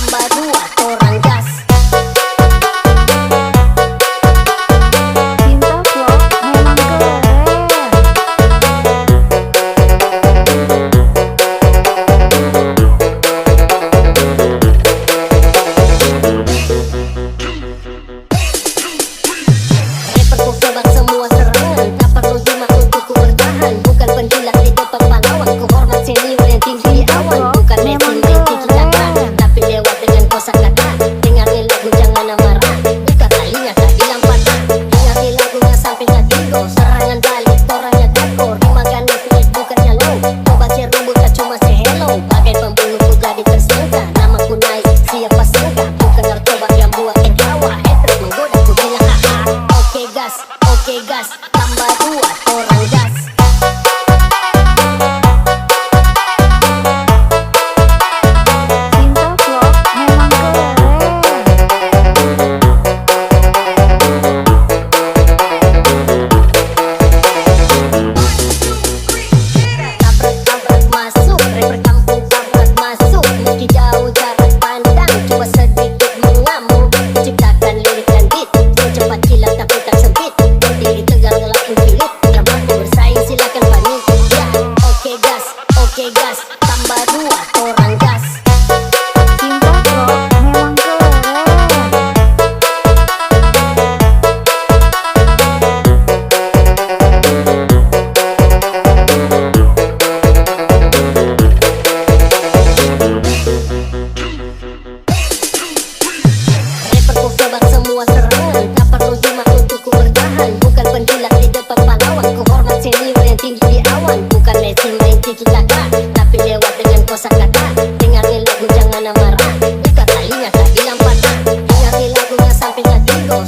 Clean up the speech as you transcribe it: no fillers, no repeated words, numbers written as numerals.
tambah dua orang gas. Cinta vlog memang keren. Rapperku sebab semua serangan, tak perlu cuma untuk ku bertahan. Bukan penjilat di depan pahlawan, ku hormat senior yang tinggi di awan. Bukan mesin rinci citaka, tapi lewat dengan kosakata. Dengarnya lagu jangan marah, buka talinya tak bilang patah. Dengarnya lagunya sampai tak tigo, serangan balik orangnya takut. Dimakan nefis bukannya low, coba si rumput tak cuma si hello. Bagai pembunuh ku jadi tersangka, namaku naik siapa sangka. Bukan narkoba yang buat ketawa, haters menggoda ku bilang haha. Oke gas, tambah dua orang gas. Cinta vlog memang keren. Tabrak masuk, rapper kampung tabrak masuk. Meski jauh jarak pandang, coba sedikit mengamuk. Ciptakan lirik dan beat, yang cepat kilat tapi tak sempit. Berdiri tegar ngelakuin pilit, dramaku bersaing silakan panik. Ya, oke gas, tambah dua orang gas. Cinta vlog memang keren. Rapperku sebab semua serangan, tak perlu cuma untuk ku bertahan. Bukan penjilat di depan pahlawan, ku hormat senior yang tinggi di awan. Bukan mesin rinci citaka, tapi lewat dengan kosakata. Dengarnya lagu jangan marah, buka talinya tak bilang patah. Dengarnya lagunya sampai tak tigo,